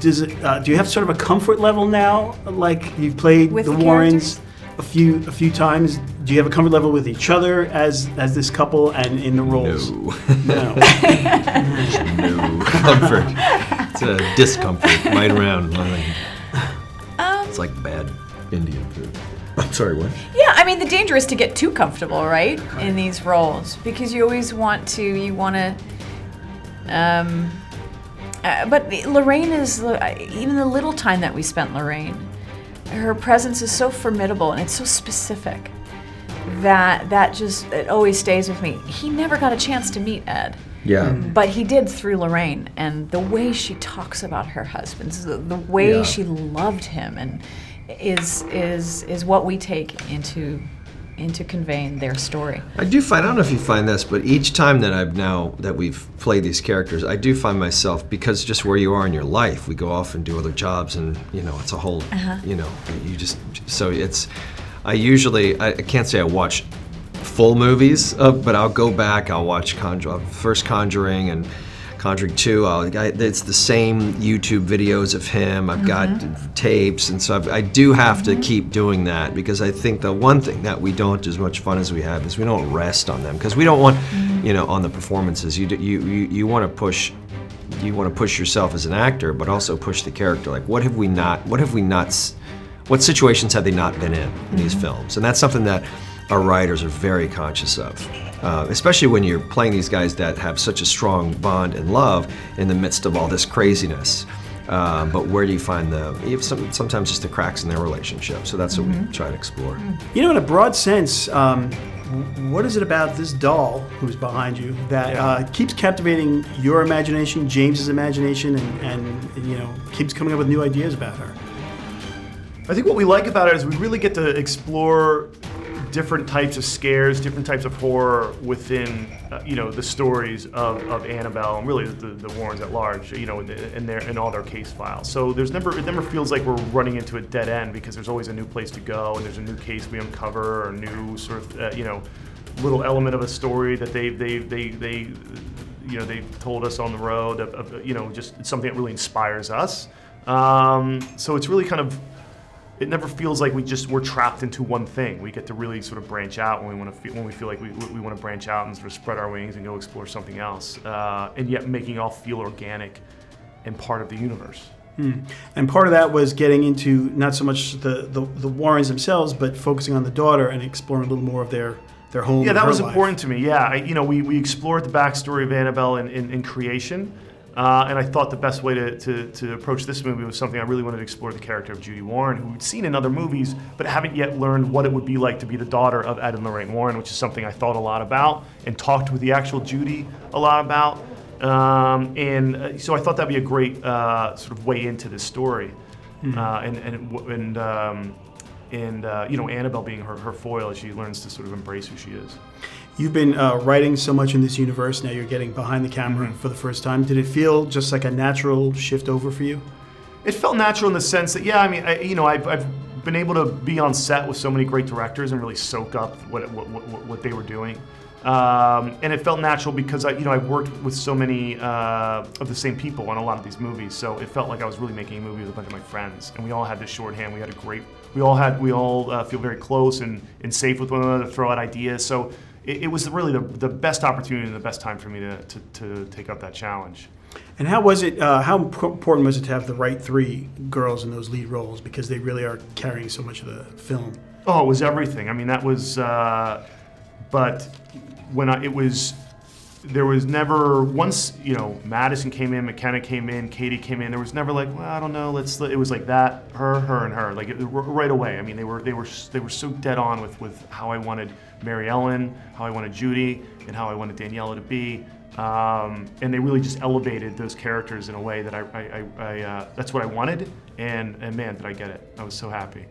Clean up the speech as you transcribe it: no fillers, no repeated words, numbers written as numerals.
do you have sort of a comfort level now? Like you've played With the the Warrens a few times. Do you have a comfort level with each other as this couple and in the roles? No. No. No comfort. It's a discomfort right around. It's like bad Indian food. I'm sorry, what? Yeah, I mean, the danger is to get too comfortable, right, in these roles, because you always want to, but Lorraine is, even the little time that we spent Lorraine, her presence is so formidable and it's so specific that just, it always stays with me. He never got a chance to meet Ed. Yeah. But he did through Lorraine, and the way she talks about her husband, the way she loved him, and is what we take into conveying their story. I don't know if you find this, but each time that we've played these characters, I do find myself, because just where you are in your life, we go off and do other jobs, and it's a whole, I can't say I watch full movies, but I'll go back, I'll watch first Conjuring and Conjuring 2, it's the same YouTube videos of him, I've got tapes, and so I do have to keep doing that, because I think the one thing that we don't do as much fun as we have is we don't rest on them, because we don't want, on the performances, you want to push yourself as an actor, but also push the character, like what situations have they not been in these films, and that's something that our writers are very conscious of, especially when you're playing these guys that have such a strong bond and love in the midst of all this craziness. But where do you find sometimes just the cracks in their relationship? So that's what we try to explore. In a broad sense, what is it about this doll who's behind you that keeps captivating your imagination, James's imagination, and keeps coming up with new ideas about her? I think what we like about it is we really get to explore different types of scares, different types of horror within, the stories of Annabelle and really the Warrens at large, in all their case files. So it never feels like we're running into a dead end, because there's always a new place to go, and there's a new case we uncover, or a new sort of, little element of a story that they've told us on the road of just something that really inspires us. So it's really kind of. It never feels like we're trapped into one thing. We get to really sort of branch out when we feel like we want to branch out and sort of spread our wings and go explore something else, and yet making it all feel organic and part of the universe. And part of that was getting into not so much the Warrens themselves, but focusing on the daughter and exploring a little more of their home. Yeah, that was life. important to me. Yeah, we explored the backstory of Annabelle in creation. And I thought the best way to approach this movie was something I really wanted to explore, the character of Judy Warren, who we'd seen in other movies, but haven't yet learned what it would be like to be the daughter of Ed and Lorraine Warren, which is something I thought a lot about and talked with the actual Judy a lot about. So I thought that'd be a great sort of way into this story. Annabelle being her foil as she learns to sort of embrace who she is. You've been writing so much in this universe, now you're getting behind the camera for the first time. Did it feel just like a natural shift over for you? It felt natural in the sense that, I've been able to be on set with so many great directors and really soak up what they were doing. And it felt natural because I worked with so many of the same people on a lot of these movies, so it felt like I was really making a movie with a bunch of my friends, and we all had this shorthand. We all feel very close and safe with one another to throw out ideas. So it was really the best opportunity and the best time for me to take up that challenge. And how was it? How important was it to have the right three girls in those lead roles, because they really are carrying so much of the film? Oh, it was everything. I mean, that was. But when there was never, once Madison came in, McKenna came in, Katie came in. There was never like, well, I don't know. It was like that, her, and her. Like right away. I mean, they were so dead on with how I wanted Mary Ellen, how I wanted Judy, and how I wanted Daniela to be. And they really just elevated those characters in a way that I that's what I wanted. And man, did I get it! I was so happy.